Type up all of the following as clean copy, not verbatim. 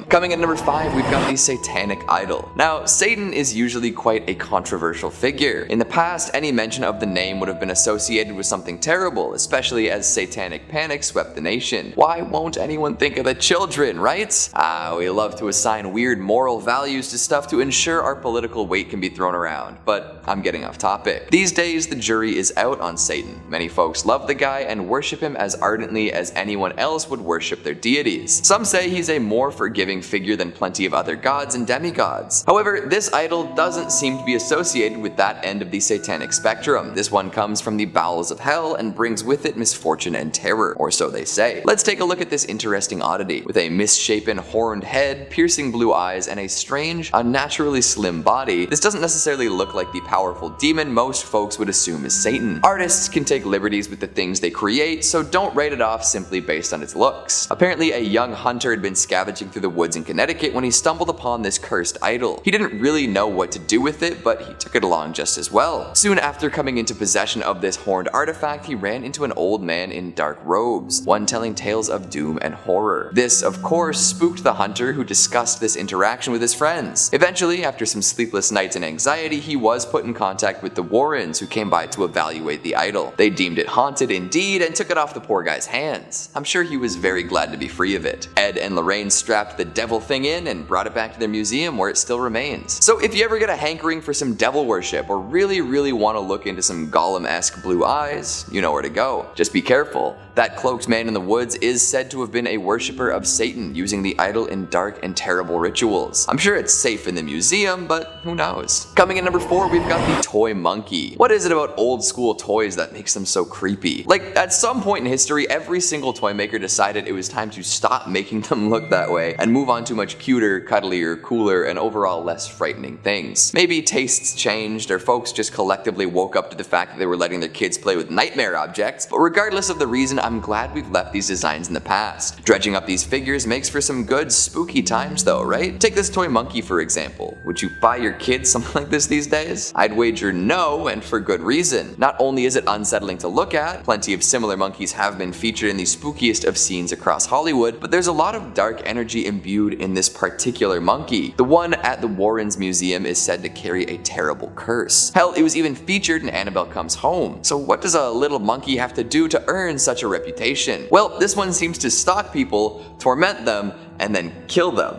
Coming at number 5, we've got the satanic idol. Now, Satan is usually quite a controversial figure. In the past, any mention of the name would have been associated with something terrible, especially as satanic panic swept the nation. Why won't anyone think of the children, right? We love to assign weird moral values to stuff to ensure our political weight can be thrown around, but I'm getting off topic. These days, the jury is out on Satan. Many folks love the guy and worship him as ardently as anyone else would worship their deities. Some say he's a more forgiving figure than plenty of other gods and demigods. However, this idol doesn't seem to be associated with that end of the satanic spectrum. This one comes from the bowels of hell and brings with it misfortune and terror, or so they say. Let's take a look at this interesting oddity. With a misshapen horned head, piercing blue eyes, and a strange, unnaturally slim body, this doesn't necessarily look like the powerful demon most folks would assume is Satan. Artists can take liberties with the things they create, so don't write it off simply based on its looks. Apparently, a young hunter had been scavenging through the woods in Connecticut when he stumbled upon this cursed idol. He didn't really know what to do with it, but he took it along just as well. Soon after coming into possession of this horned artifact, he ran into an old man in dark robes, one telling tales of doom and horror. This, of course, spooked the hunter, who discussed this interaction with his friends. Eventually, after some sleepless nights and anxiety, he was put in contact with the Warrens, who came by to evaluate the idol. They deemed it haunted indeed and took it off the poor guy's hands. I'm sure he was very glad to be free of it. Ed and Lorraine strapped the devil thing in and brought it back to their museum, where it still remains. So if you ever get a hankering for some devil worship or really want to look into some Gollum-esque blue eyes, you know where to go. Just be careful. That cloaked man in the woods is said to have been a worshipper of Satan, using the idol in dark and terrible rituals. I'm sure it's safe in the museum, but who knows. Coming in number 4, we've got the toy monkey. What is it about old school toys that makes them so creepy? Like, at some point in history, every single toy maker decided it was time to stop making them look that way and move on to much cuter, cuddlier, cooler, and overall less frightening things. Maybe tastes changed, or folks just collectively woke up to the fact that they were letting their kids play with nightmare objects, but regardless of the reason, I'm glad we've left these designs in the past. Dredging up these figures makes for some good spooky times though, right? Take this toy monkey for example. Would you buy your kids something like this these days? I'd wager no, and for good reason. Not only is it unsettling to look at, plenty of similar monkeys have been featured in the spookiest of scenes across Hollywood, but there's a lot of dark energy imbued in this particular monkey. The one at the Warrens Museum is said to carry a terrible curse. Hell, it was even featured in Annabelle Comes Home. So what does a little monkey have to do to earn such a reputation? Well, this one seems to stalk people, torment them, and then kill them.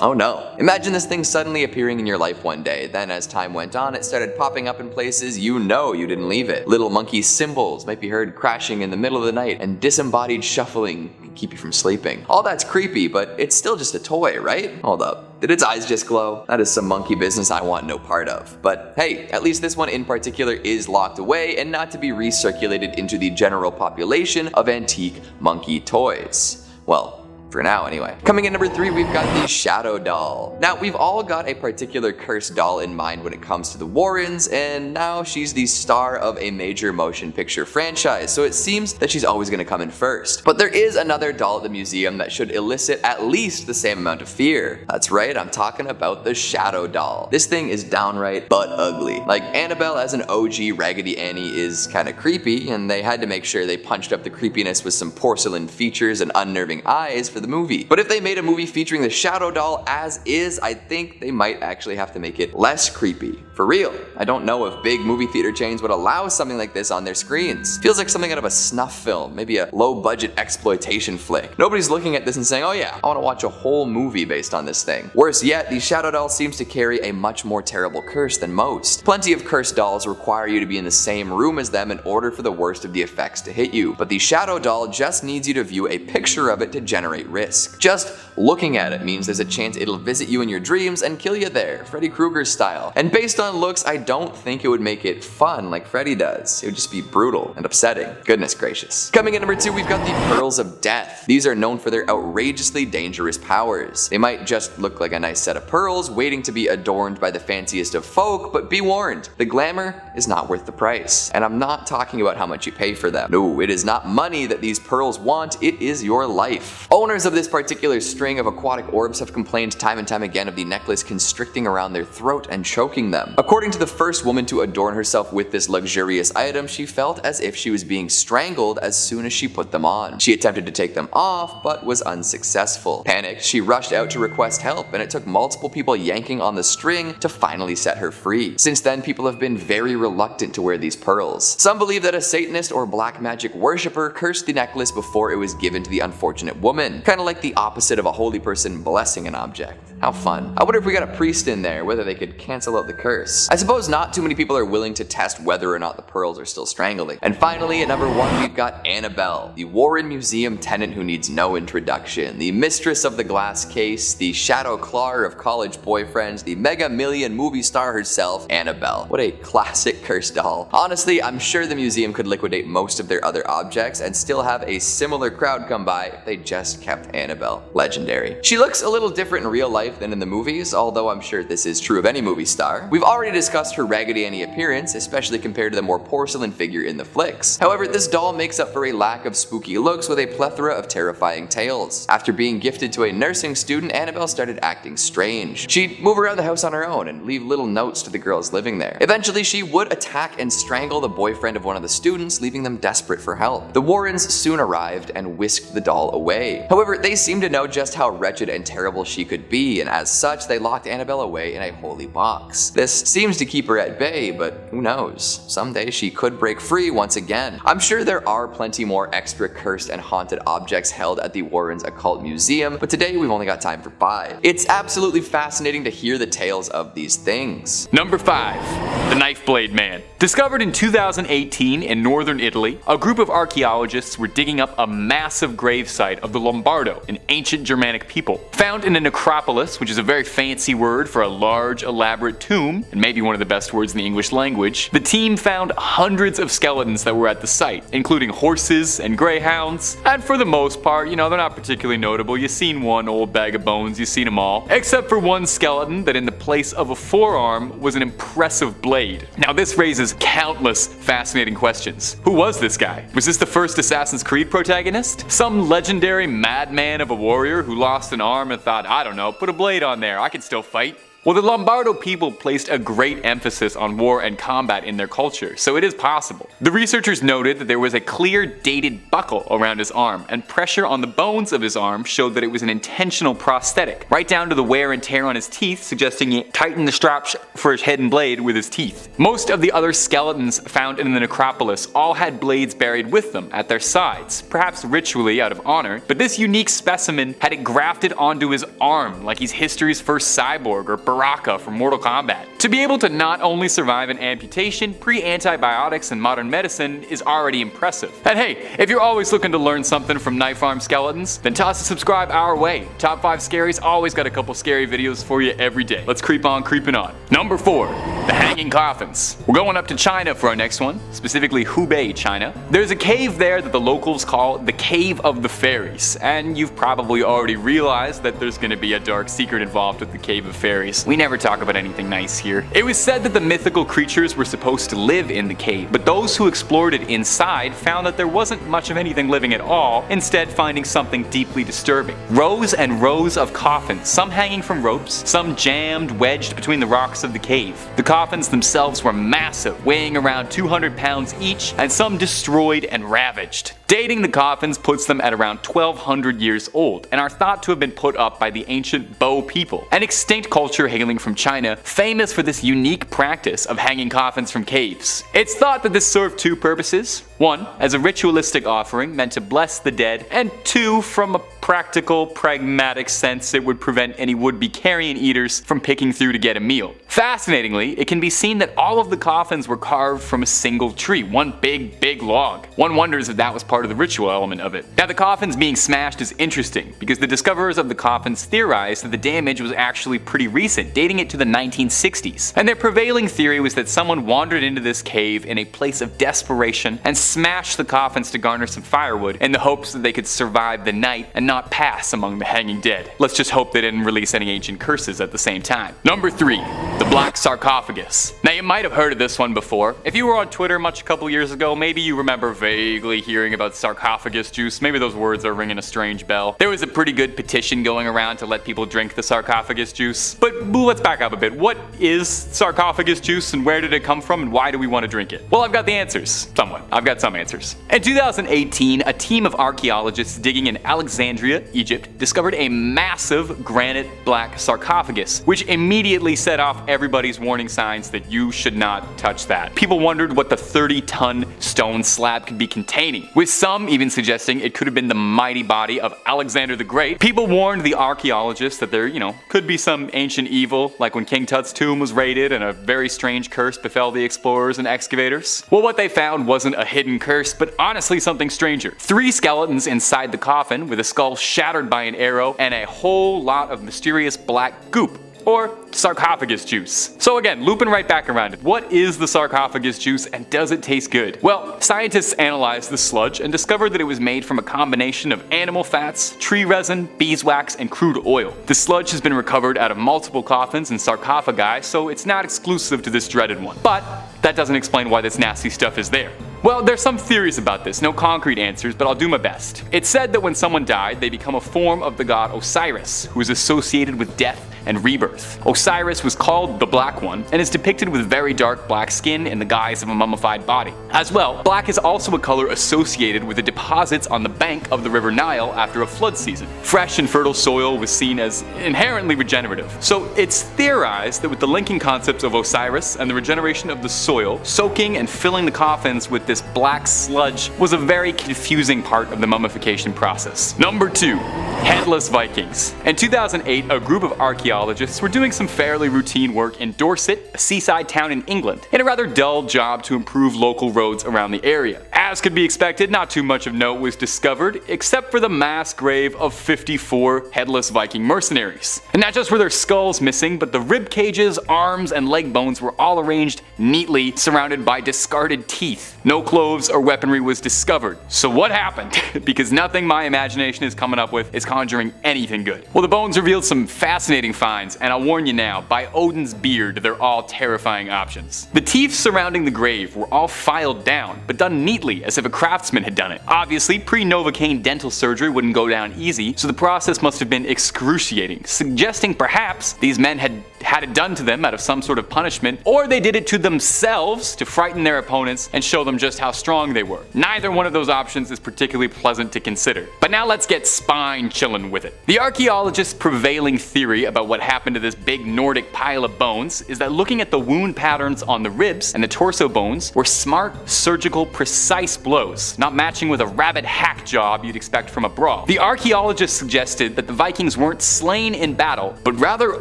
Oh no. Imagine this thing suddenly appearing in your life one day, then as time went on it started popping up in places you know you didn't leave it. Little monkey cymbals might be heard crashing in the middle of the night, and disembodied shuffling can keep you from sleeping. All that's creepy, but it's still just a toy, right? Hold up. Did its eyes just glow? That is some monkey business I want no part of. But hey, at least this one in particular is locked away and not to be recirculated into the general population of antique monkey toys. Well, for now anyway. Coming in number 3, we've got the Shadow Doll. Now, we've all got a particular cursed doll in mind when it comes to the Warrens, and now she's the star of a major motion picture franchise, so it seems that she's always gonna come in first. But there is another doll at the museum that should elicit at least the same amount of fear. That's right, I'm talking about the Shadow Doll. This thing is downright butt ugly. Like, Annabelle as an OG Raggedy Annie is kinda creepy, and they had to make sure they punched up the creepiness with some porcelain features and unnerving eyes for the movie. But if they made a movie featuring the Shadow Doll as is, I think they might actually have to make it less creepy. For real. I don't know if big movie theater chains would allow something like this on their screens. Feels like something out of a snuff film, maybe a low-budget exploitation flick. Nobody's looking at this and saying, oh yeah, I want to watch a whole movie based on this thing. Worse yet, the Shadow Doll seems to carry a much more terrible curse than most. Plenty of cursed dolls require you to be in the same room as them in order for the worst of the effects to hit you, but the Shadow Doll just needs you to view a picture of it to generate risk. Just looking at it means there's a chance it'll visit you in your dreams and kill you there, Freddy Krueger style. And based on looks, I don't think it would make it fun like Freddy does. It would just be brutal and upsetting. Goodness gracious. Coming in number 2, we've got the Pearls of Death. These are known for their outrageously dangerous powers. They might just look like a nice set of pearls waiting to be adorned by the fanciest of folk, but be warned, the glamour is not worth the price. And I'm not talking about how much you pay for them. No, it is not money that these pearls want, it is your life. Owners of this particular string of aquatic orbs have complained time and time again of the necklace constricting around their throat and choking them. them. According to the first woman to adorn herself with this luxurious item, she felt as if she was being strangled as soon as she put them on. She attempted to take them off, but was unsuccessful. Panicked, she rushed out to request help, and it took multiple people yanking on the string to finally set her free. Since then, people have been very reluctant to wear these pearls. Some believe that a Satanist or black magic worshipper cursed the necklace before it was given to the unfortunate woman, kind of like the opposite of a holy person blessing an object. How fun. I wonder if we got a priest in there, whether they could cancel out the curse. I suppose not too many people are willing to test whether or not the pearls are still strangling. And finally, at number 1, we've got Annabelle, the Warren Museum tenant who needs no introduction, the mistress of the glass case, the shadow clawer of college boyfriends, the mega million movie star herself, Annabelle. What a classic cursed doll. Honestly, I'm sure the museum could liquidate most of their other objects and still have a similar crowd come by if they just kept Annabelle. Legendary. She looks a little different in real life than in the movies, although I'm sure this is true of any movie star. We've already discussed her Raggedy Annie appearance, especially compared to the more porcelain figure in the flicks. However, this doll makes up for a lack of spooky looks with a plethora of terrifying tales. After being gifted to a nursing student, Annabelle started acting strange. She'd move around the house on her own and leave little notes to the girls living there. Eventually, she would attack and strangle the boyfriend of one of the students, leaving them desperate for help. The Warrens soon arrived and whisked the doll away. However, they seemed to know just how wretched and terrible she could be, and as such, they locked Annabelle away in a holy box. This seems to keep her at bay, but who knows? Someday she could break free once again. I'm sure there are plenty more extra cursed and haunted objects held at the Warrens Occult Museum, but today we've only got time for 5. It's absolutely fascinating to hear the tales of these things. Number 5. The Knife Blade Man. Discovered in 2018 in northern Italy, a group of archaeologists were digging up a massive gravesite of the Lombardo, an ancient Germanic people. Found in a necropolis, which is a very fancy word for a large, elaborate tomb, and maybe one of the best words in the English language, the team found hundreds of skeletons that were at the site, including horses and greyhounds, and for the most part, they're not particularly notable. You've seen one old bag of bones, you've seen them all, except for one skeleton that in the place of a forearm was an impressive blade. Now this raises countless fascinating questions. Who was this guy? Was this the first Assassin's Creed protagonist? Some legendary madman of a warrior who lost an arm and thought, I don't know, put a blade on there, I can still fight? Well, the Lombardo people placed a great emphasis on war and combat in their culture, so it is possible. The researchers noted that there was a clear dated buckle around his arm, and pressure on the bones of his arm showed that it was an intentional prosthetic, right down to the wear and tear on his teeth, suggesting he tightened the straps for his head and blade with his teeth. Most of the other skeletons found in the necropolis all had blades buried with them at their sides, perhaps ritually out of honor, but this unique specimen had it grafted onto his arm like he's history's first cyborg or Baraka from Mortal Kombat. To be able to not only survive an amputation, pre-antibiotics and modern medicine is already impressive. And hey, if you're always looking to learn something from knife arm skeletons, then toss a subscribe our way. Top 5 Scaries always got a couple scary videos for you every day. Let's creep on creeping on. Number 4. The Hanging Coffins. We're going up to China for our next one, specifically Hubei, China. There's a cave there that the locals call the Cave of the Fairies, and you've probably already realized that there's gonna be a dark secret involved with the Cave of Fairies. We never talk about anything nice here. It was said that the mythical creatures were supposed to live in the cave, but those who explored it inside found that there wasn't much of anything living at all, instead finding something deeply disturbing. Rows and rows of coffins, some hanging from ropes, some jammed, wedged between the rocks of the cave. The coffins themselves were massive, weighing around 200 pounds each, and some destroyed and ravaged. Dating the coffins puts them at around 1200 years old, and are thought to have been put up by the ancient Bo people, an extinct culture hailing from China, famous for this unique practice of hanging coffins from caves. It's thought that this served 2 purposes. 1, as a ritualistic offering meant to bless the dead, and 2, from a practical, pragmatic sense, it would prevent any would-be carrion eaters from picking through to get a meal. Fascinatingly, it can be seen that all of the coffins were carved from a single tree, one big log. One wonders if that was part of the ritual element of it. Now, the coffins being smashed is interesting, because the discoverers of the coffins theorized that the damage was actually pretty recent, dating it to the 1960s. And their prevailing theory was that someone wandered into this cave in a place of desperation and smashed the coffins to garner some firewood in the hopes that they could survive the night and not pass among the hanging dead. Let's just hope they didn't release any ancient curses at the same time. Number 3. The Black Sarcophagus. Now you might have heard of this one before. If you were on Twitter much a couple years ago, maybe you remember vaguely hearing about sarcophagus juice. Maybe those words are ringing a strange bell. There was a pretty good petition going around to let people drink the sarcophagus juice. But let's back up a bit. What is sarcophagus juice and where did it come from and why do we want to drink it? Well, I've got the answers. Somewhat. I've got some answers. In 2018, a team of archaeologists digging in Alexandria, Egypt, discovered a massive granite black sarcophagus, which immediately set off everybody's warning signs that you should not touch that. People wondered what the 30-ton stone slab could be containing, with some even suggesting it could have been the mighty body of Alexander the Great. People warned the archaeologists that there, could be some ancient evil, like when King Tut's tomb was raided and a very strange curse befell the explorers and excavators. Well, what they found wasn't a hidden curse, but honestly something stranger. 3 skeletons inside the coffin with a skull shattered by an arrow and a whole lot of mysterious black goop, or sarcophagus juice. So again, looping right back around it. What is the sarcophagus juice and does it taste good? Well, scientists analyzed the sludge and discovered that it was made from a combination of animal fats, tree resin, beeswax, and crude oil. The sludge has been recovered out of multiple coffins and sarcophagi, so it's not exclusive to this dreaded one. But that doesn't explain why this nasty stuff is there. Well, there's some theories about this, no concrete answers, but I'll do my best. It's said that when someone died, they become a form of the god Osiris, who is associated with death and rebirth. Osiris was called the Black One and is depicted with very dark black skin in the guise of a mummified body. As well, black is also a color associated with the deposits on the bank of the River Nile after a flood season. Fresh and fertile soil was seen as inherently regenerative. So it's theorized that with the linking concepts of Osiris and the regeneration of the soil, soaking and filling the coffins with this black sludge was a very confusing part of the mummification process. Number 2. Headless Vikings. In 2008, a group of archaeologists were doing some fairly routine work in Dorset, a seaside town in England, in a rather dull job to improve local roads around the area. As could be expected, not too much of note was discovered, except for the mass grave of 54 Headless Viking mercenaries. And not just were their skulls missing, but the rib cages, arms, and leg bones were all arranged neatly, surrounded by discarded teeth. No clothes or weaponry was discovered. So what happened? Because nothing my imagination is coming up with is conjuring anything good. Well, the bones revealed some fascinating finds, and I'll warn you now, by Odin's beard, they're all terrifying options. The teeth surrounding the grave were all filed down, but done neatly as if a craftsman had done it. Obviously, pre-Novocaine dental surgery wouldn't go down easy, so the process must have been excruciating, suggesting perhaps these men had it done to them out of some sort of punishment, or they did it to themselves to frighten their opponents and show them just how strong they were. Neither one of those options is particularly pleasant to consider. But now let's get spine chillin' with it. The archaeologists' prevailing theory about what happened to this big Nordic pile of bones is that looking at the wound patterns on the ribs and the torso bones were smart, surgical, precise blows, not matching with a rabid hack job you'd expect from a brawl. The archaeologists suggested that the Vikings weren't slain in battle, but rather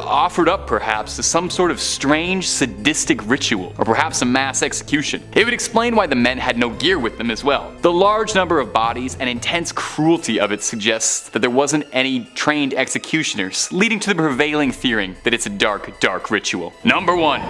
offered up perhaps to some sort of strange, sadistic ritual, or perhaps a mass execution. It would explain why the men had no gear with them as well. The large number of bodies and intense cruelty of it suggests that there wasn't any trained executioners, leading to the prevailing theory that it's a dark, dark ritual. Number 1.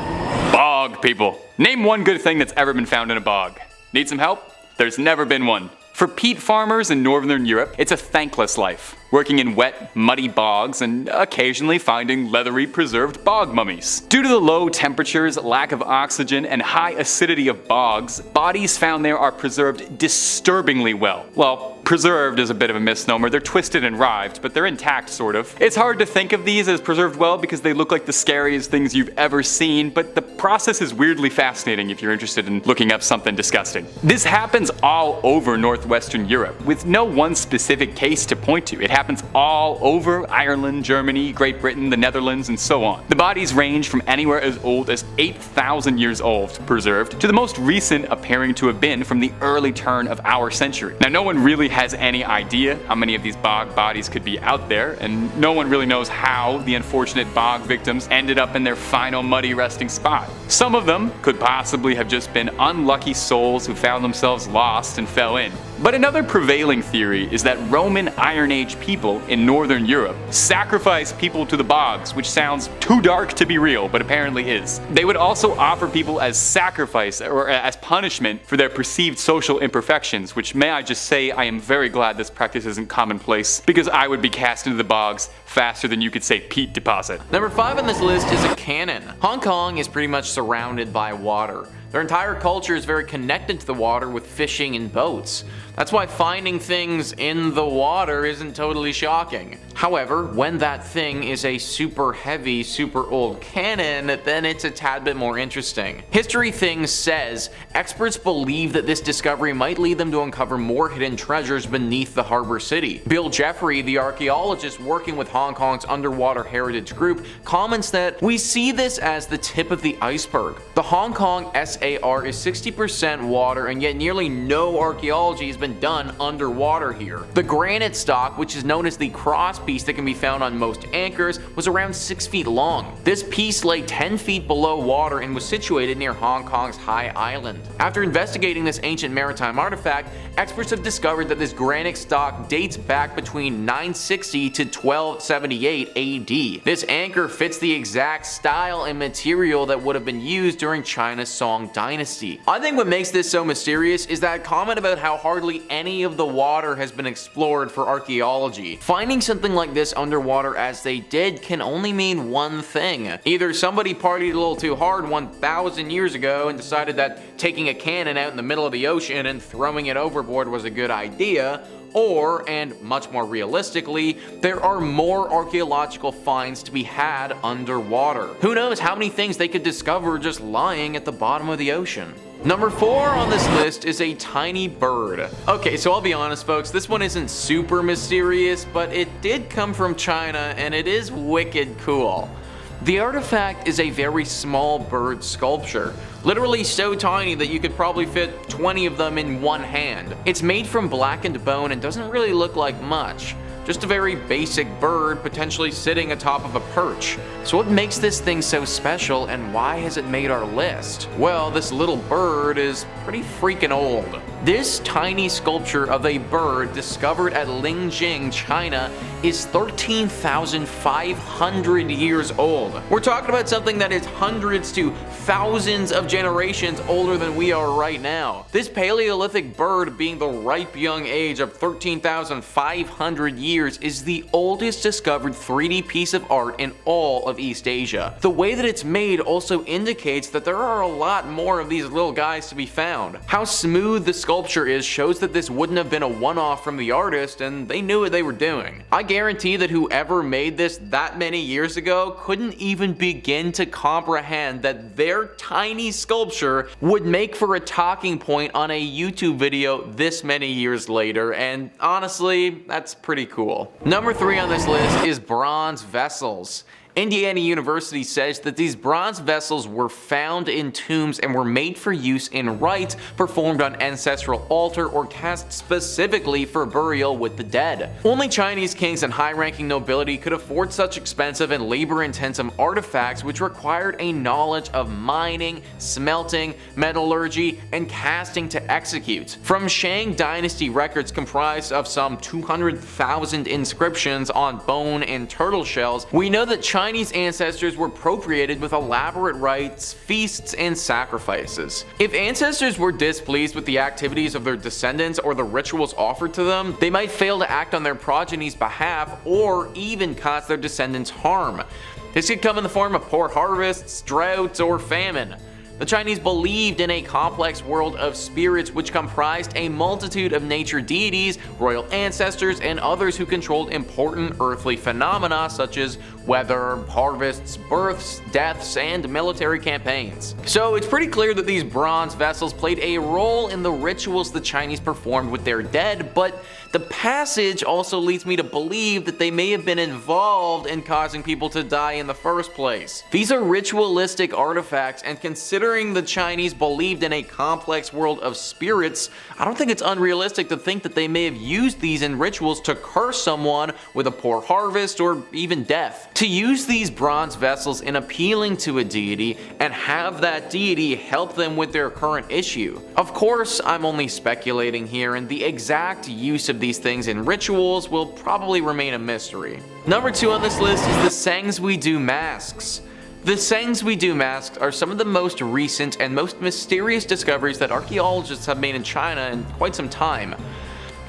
Bog people. Name one good thing that's ever been found in a bog. Need some help? There's never been one. For peat farmers in northern Europe, it's a thankless life, working in wet, muddy bogs and occasionally finding leathery preserved bog mummies. Due to the low temperatures, lack of oxygen, and high acidity of bogs, bodies found there are preserved disturbingly well. Well, preserved is a bit of a misnomer. They're twisted and rived, but they're intact sort of. It's hard to think of these as preserved well because they look like the scariest things you've ever seen, but the process is weirdly fascinating if you're interested in looking up something disgusting. This happens all over northwestern Europe, with no one specific case to point to. It happens all over Ireland, Germany, Great Britain, the Netherlands, and so on. The bodies range from anywhere as old as 8,000 years old, preserved, to the most recent appearing to have been from the early turn of our century. Now, no one really has any idea how many of these bog bodies could be out there, and no one really knows how the unfortunate bog victims ended up in their final muddy resting spot. Some of them could possibly have just been unlucky souls who found themselves lost and fell in. But another prevailing theory is that Roman Iron Age people in northern Europe sacrificed people to the bogs, which sounds too dark to be real, but apparently is. They would also offer people as sacrifice or as punishment for their perceived social imperfections, which, may I just say, I am very glad this practice isn't commonplace, because I would be cast into the bogs faster than you could say peat deposit. Number 5 on this list is a cannon. Hong Kong is pretty much surrounded by water. Their entire culture is very connected to the water with fishing and boats. That's why finding things in the water isn't totally shocking. However, when that thing is a super heavy, super old cannon, then it's a tad bit more interesting. History Things says experts believe that this discovery might lead them to uncover more hidden treasures beneath the harbor city. Bill Jeffrey, the archaeologist working with Hong Kong's Underwater Heritage Group, comments that we see this as the tip of the iceberg. The Hong Kong SAR is 60% water, and yet nearly no archaeology has been done underwater here. The granite stock, which is known as the cross piece that can be found on most anchors, was around 6 feet long. This piece lay 10 feet below water and was situated near Hong Kong's High Island. After investigating this ancient maritime artifact, experts have discovered that this granite stock dates back between 960 to 1278 AD. This anchor fits the exact style and material that would have been used during China's Song Dynasty. I think what makes this so mysterious is that comment about how hardly any of the water has been explored for archaeology. Finding something like this underwater as they did can only mean one thing. Either somebody partied a little too hard 1,000 years ago and decided that taking a cannon out in the middle of the ocean and throwing it overboard was a good idea, or, and much more realistically, there are more archaeological finds to be had underwater. Who knows how many things they could discover just lying at the bottom of the ocean. Number 4 on this list is a tiny bird. Okay, so I'll be honest folks, this one isn't super mysterious, but it did come from China and it is wicked cool. The artifact is a very small bird sculpture, literally so tiny that you could probably fit 20 of them in one hand. It's made from blackened bone and doesn't really look like much. Just a very basic bird potentially sitting atop of a perch. So what makes this thing so special and why has it made our list? Well, this little bird is pretty freaking old. This tiny sculpture of a bird discovered at Lingjing, China is 13,500 years old. We're talking about something that is hundreds to thousands of generations older than we are right now. This Paleolithic bird, being the ripe young age of 13,500 years, is the oldest discovered 3D piece of art in all of East Asia. The way that it's made also indicates that there are a lot more of these little guys to be found. How smooth the sculpture is shows that this wouldn't have been a one-off from the artist and they knew what they were doing. I guarantee that whoever made this that many years ago couldn't even begin to comprehend that their tiny sculpture would make for a talking point on a YouTube video this many years later, and honestly, that's pretty cool. Number 3 on this list is bronze vessels. Indiana University says that these bronze vessels were found in tombs and were made for use in rites performed on ancestral altar or cast specifically for burial with the dead. Only Chinese kings and high-ranking nobility could afford such expensive and labor-intensive artifacts which required a knowledge of mining, smelting, metallurgy, and casting to execute. From Shang Dynasty records comprised of some 200,000 inscriptions on bone and turtle shells, we know that Chinese ancestors were procreated with elaborate rites, feasts, and sacrifices. If ancestors were displeased with the activities of their descendants or the rituals offered to them, they might fail to act on their progeny's behalf or even cause their descendants harm. This could come in the form of poor harvests, droughts, or famine. The Chinese believed in a complex world of spirits which comprised a multitude of nature deities, royal ancestors, and others who controlled important earthly phenomena such as weather, harvests, births, deaths, and military campaigns. So it's pretty clear that these bronze vessels played a role in the rituals the Chinese performed with their dead, but the passage also leads me to believe that they may have been involved in causing people to die in the first place. These are ritualistic artifacts, and considering the Chinese believed in a complex world of spirits, I don't think it's unrealistic to think that they may have used these in rituals to curse someone with a poor harvest or even death. to use these bronze vessels in appealing to a deity and have that deity help them with their current issue. Of course, I'm only speculating here, and the exact use of these things in rituals will probably remain a mystery. Number 2 on this list is the Sangsuidu masks. The Sangsuidu masks are some of the most recent and most mysterious discoveries that archaeologists have made in China in quite some time.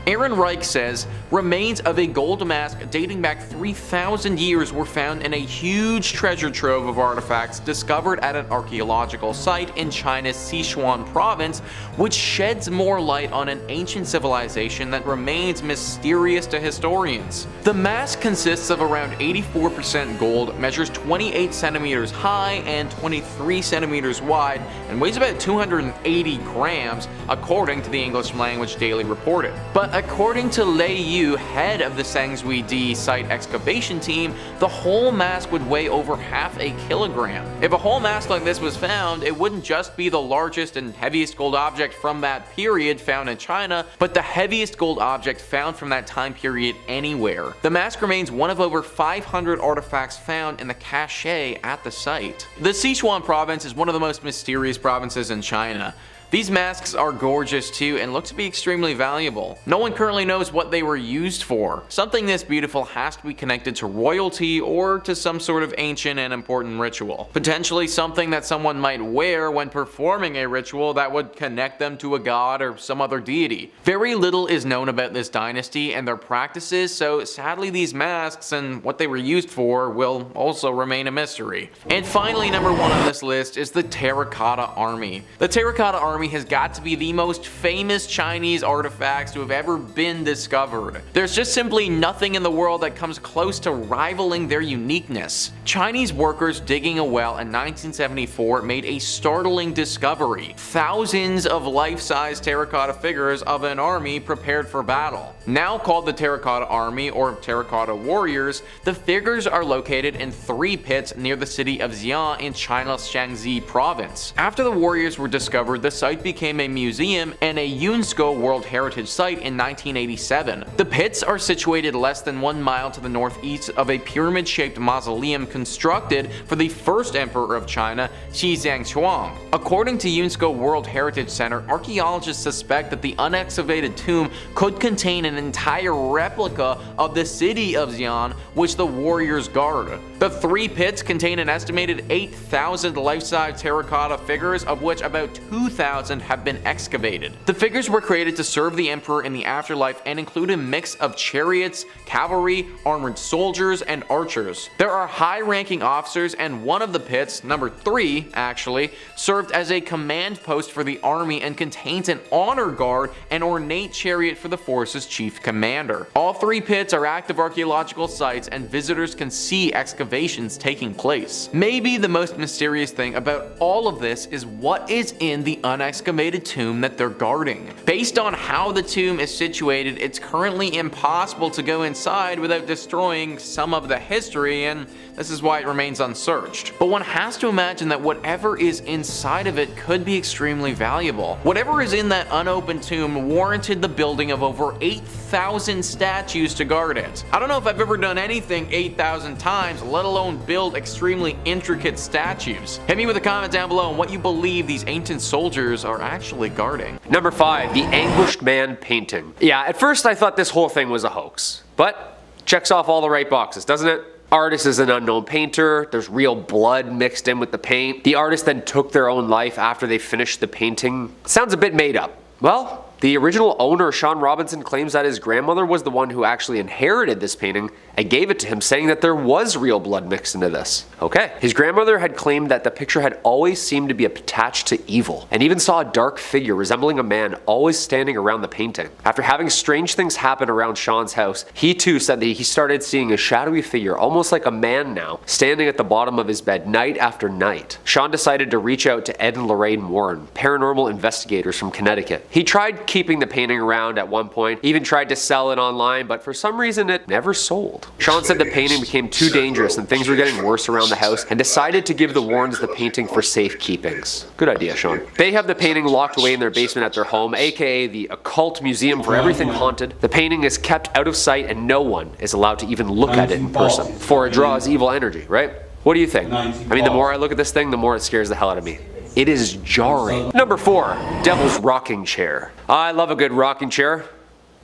Aaron Reich says, remains of a gold mask dating back 3,000 years were found in a huge treasure trove of artifacts discovered at an archaeological site in China's Sichuan province, which sheds more light on an ancient civilization that remains mysterious to historians. The mask consists of around 84% gold, measures 28 centimeters high and 23 centimeters wide, and weighs about 280 grams, according to the English Language Daily reported. But according to Lei Yu, head of the Sangsuidu site excavation team, the whole mask would weigh over half a kilogram. If a whole mask like this was found, it wouldn't just be the largest and heaviest gold object from that period found in China, but the heaviest gold object found from that time period anywhere. The mask remains one of over 500 artifacts found in the cache at the site. The Sichuan province is one of the most mysterious provinces in China. These masks are gorgeous too and look to be extremely valuable. No one currently knows what they were used for. Something this beautiful has to be connected to royalty or to some sort of ancient and important ritual. Potentially something that someone might wear when performing a ritual that would connect them to a god or some other deity. Very little is known about this dynasty and their practices, so sadly these masks and what they were used for will also remain a mystery. And finally, number 1 on this list is the Terracotta Army. The Terracotta Army has got to be the most famous Chinese artifacts to have ever been discovered. There's just simply nothing in the world that comes close to rivaling their uniqueness. Chinese workers digging a well in 1974 made a startling discovery: thousands of life-size terracotta figures of an army prepared for battle. Now called the Terracotta Army or Terracotta Warriors, the figures are located in 3 pits near the city of Xi'an in China's Shaanxi province. After the warriors were discovered, the site became a museum and a UNESCO World Heritage Site in 1987. The pits are situated less than 1 mile to the northeast of a pyramid-shaped mausoleum constructed for the first emperor of China, Xi Zhangquang. According to UNESCO World Heritage Center, archaeologists suspect that the unexcavated tomb could contain an entire replica of the city of Xi'an, which the warriors guard. The 3 pits contain an estimated 8,000 life-size terracotta figures, of which about 2,000 have been excavated. The figures were created to serve the emperor in the afterlife and include a mix of chariots, cavalry, armored soldiers, and archers. There are high-ranking officers, and one of the pits, number 3 actually, served as a command post for the army and contains an honor guard and ornate chariot for the force's chief commander. All 3 pits are active archaeological sites and visitors can see excavations taking place. Maybe the most mysterious thing about all of this is what is in the unexcavated tomb that they're guarding. Based on how the tomb is situated, it's currently impossible to go inside without destroying some of the history, and this is why it remains unsearched. But one has to imagine that whatever is inside of it could be extremely valuable. Whatever is in that unopened tomb warranted the building of over 8,000 statues to guard it. I don't know if I've ever done anything 8,000 times, let alone build extremely intricate statues. Hit me with a comment down below on what you believe these ancient soldiers are actually guarding. Number 5, the Anguished Man painting. Yeah, at first I thought this whole thing was a hoax, but checks off all the right boxes, doesn't it? Artist is an unknown painter, there's real blood mixed in with the paint. The artist then took their own life after they finished the painting. Sounds a bit made up. Well, the original owner, Sean Robinson, claims that his grandmother was the one who actually inherited this painting and gave it to him, saying that there was real blood mixed into this. Okay. His grandmother had claimed that the picture had always seemed to be attached to evil, and even saw a dark figure resembling a man always standing around the painting. After having strange things happen around Sean's house, he too said that he started seeing a shadowy figure, almost like a man now, standing at the bottom of his bed night after night. Sean decided to reach out to Ed and Lorraine Warren, paranormal investigators from Connecticut. He tried keeping the painting around at one point, even tried to sell it online, but for some reason it never sold. Sean said the painting became too dangerous and things were getting worse around the house and decided to give the Warrens the painting for safekeepings. Good idea, Sean. They have the painting locked away in their basement at their home, aka the Occult Museum for everything haunted. The painting is kept out of sight and no one is allowed to even look at it in person, for it draws evil energy, right? What do you think? I mean, the more I look at this thing, the more it scares the hell out of me. It is jarring. Number 4, Devil's Rocking Chair. I love a good rocking chair.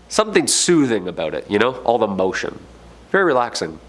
Something soothing about it, you know? All the motion. Very relaxing.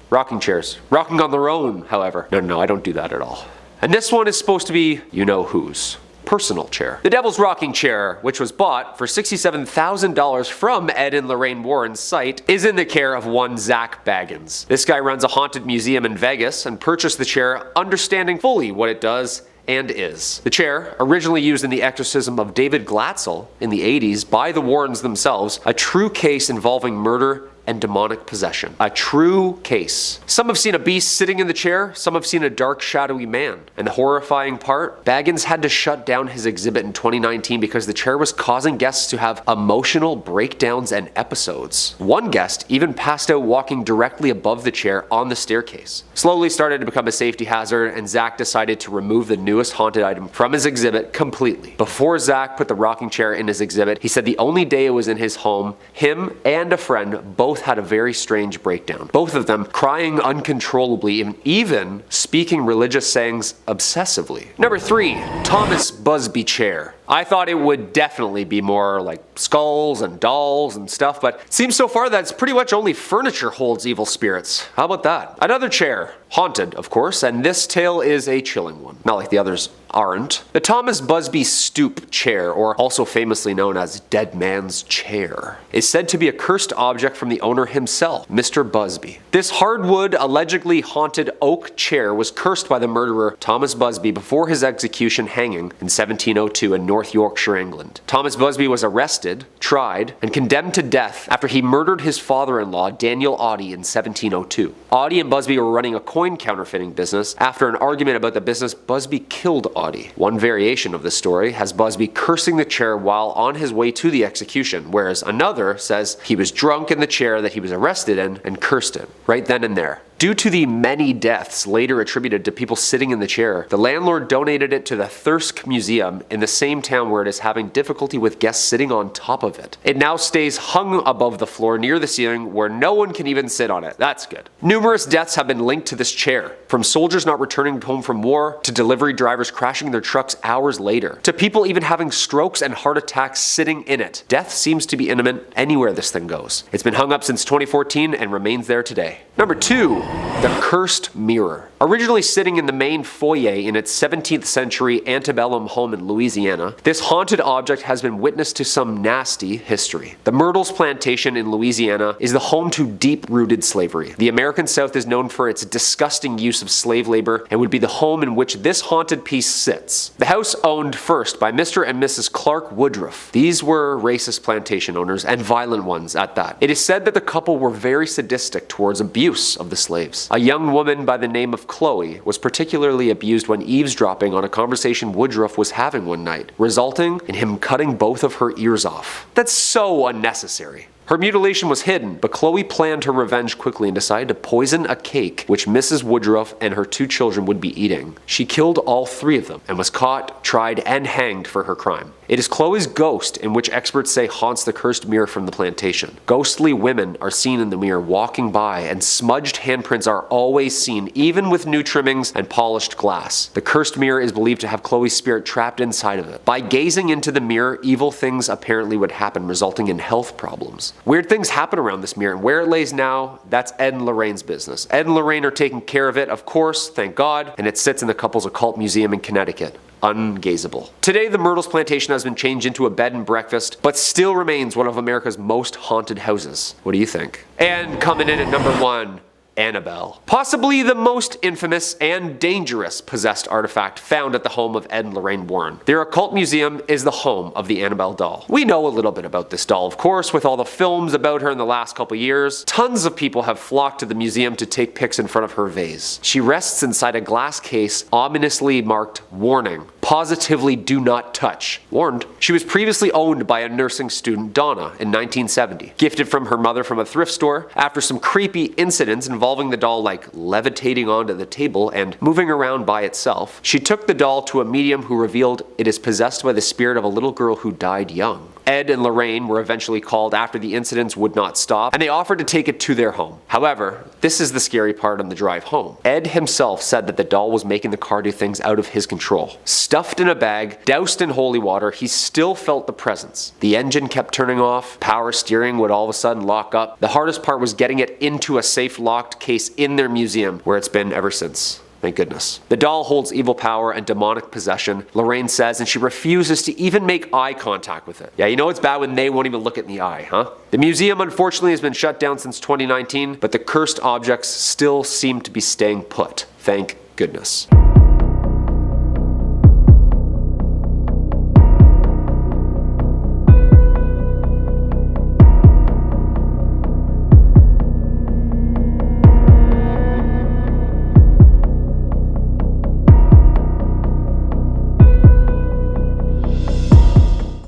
Rocking chairs. Rocking on their own, however. No, I don't do that at all. And this one is supposed to be you-know-whose personal chair. The Devil's Rocking Chair, which was bought for $67,000 from Ed and Lorraine Warren's site, is in the care of one Zach Baggins. This guy runs a haunted museum in Vegas and purchased the chair understanding fully what it does and is. The chair, originally used in the exorcism of David Glatzel in the 80s by the Warrens themselves, a true case involving murder and demonic possession. A true case. Some have seen a beast sitting in the chair, some have seen a dark, shadowy man. And the horrifying part? Baggins had to shut down his exhibit in 2019 because the chair was causing guests to have emotional breakdowns and episodes. One guest even passed out walking directly above the chair on the staircase. Slowly started to become a safety hazard, and Zach decided to remove the newest haunted item from his exhibit completely. Before Zach put the rocking chair in his exhibit, he said the only day it was in his home, him and a friend both had a very strange breakdown. Both of them crying uncontrollably and even speaking religious sayings obsessively. Number 3, Thomas Busby chair. I thought it would definitely be more like skulls and dolls and stuff, but it seems so far that it's pretty much only furniture holds evil spirits. How about that? Another chair. Haunted, of course, and this tale is a chilling one. Not like the others aren't. The Thomas Busby stoop chair, or also famously known as Dead Man's Chair, is said to be a cursed object from the owner himself, Mr. Busby. This hardwood, allegedly haunted oak chair was cursed by the murderer Thomas Busby before his execution hanging in 1702 in North Yorkshire, England. Thomas Busby was arrested, tried, and condemned to death after he murdered his father-in-law, Daniel Audie, in 1702. Audie and Busby were running a coin counterfeiting business. After an argument about the business, Busby killed Audie. One variation of the story has Busby cursing the chair while on his way to the execution, whereas another says he was drunk in the chair that he was arrested in and cursed it, right then and there. Due to the many deaths later attributed to people sitting in the chair, the landlord donated it to the Thirsk Museum in the same town where it is having difficulty with guests sitting on top of it. It now stays hung above the floor near the ceiling where no one can even sit on it. That's good. Numerous deaths have been linked to this chair, from soldiers not returning home from war, to delivery drivers crashing their trucks hours later, to people even having strokes and heart attacks sitting in it. Death seems to be imminent anywhere this thing goes. It's been hung up since 2014 and remains there today. Number 2. The Cursed Mirror. Originally sitting in the main foyer in its 17th century antebellum home in Louisiana, this haunted object has been witness to some nasty history. The Myrtles Plantation in Louisiana is the home to deep-rooted slavery. The American South is known for its disgusting use of slave labor and would be the home in which this haunted piece sits. The house owned first by Mr. and Mrs. Clark Woodruff. These were racist plantation owners, and violent ones at that. It is said that the couple were very sadistic towards abuse of the slaves. A young woman by the name of Chloe was particularly abused when eavesdropping on a conversation Woodruff was having one night, resulting in him cutting both of her ears off. That's so unnecessary. Her mutilation was hidden, but Chloe planned her revenge quickly and decided to poison a cake which Mrs. Woodruff and her 2 children would be eating. She killed all 3 of them and was caught, tried, and hanged for her crime. It is Chloe's ghost in which experts say haunts the cursed mirror from the plantation. Ghostly women are seen in the mirror walking by, and smudged handprints are always seen, even with new trimmings and polished glass. The cursed mirror is believed to have Chloe's spirit trapped inside of it. By gazing into the mirror, evil things apparently would happen, resulting in health problems. Weird things happen around this mirror, and where it lays now, that's Ed and Lorraine's business. Ed and Lorraine are taking care of it, of course, thank God, and it sits in the couple's occult museum in Connecticut. Ungazable. Today, the Myrtles Plantation has been changed into a bed and breakfast, but still remains one of America's most haunted houses. What do you think? And coming in at number 1, Annabelle. Possibly the most infamous and dangerous possessed artifact found at the home of Ed and Lorraine Warren. Their occult museum is the home of the Annabelle doll. We know a little bit about this doll, of course, with all the films about her in the last couple years. Tons of people have flocked to the museum to take pics in front of her vase. She rests inside a glass case ominously marked "Warning. Positively do not touch. Warned. She was previously owned by a nursing student, Donna, in 1970. Gifted from her mother from a thrift store. After some creepy incidents involving the doll like levitating onto the table and moving around by itself, she took the doll to a medium who revealed it is possessed by the spirit of a little girl who died young. Ed and Lorraine were eventually called after the incidents would not stop, and they offered to take it to their home. However, this is the scary part on the drive home. Ed himself said that the doll was making the car do things out of his control. Stuffed in a bag, doused in holy water, he still felt the presence. The engine kept turning off, power steering would all of a sudden lock up. The hardest part was getting it into a safe locked case in their museum, where it's been ever since. Thank goodness. The doll holds evil power and demonic possession, Lorraine says, and she refuses to even make eye contact with it. Yeah, you know it's bad when they won't even look it in the eye, huh? The museum unfortunately has been shut down since 2019, but the cursed objects still seem to be staying put. Thank goodness.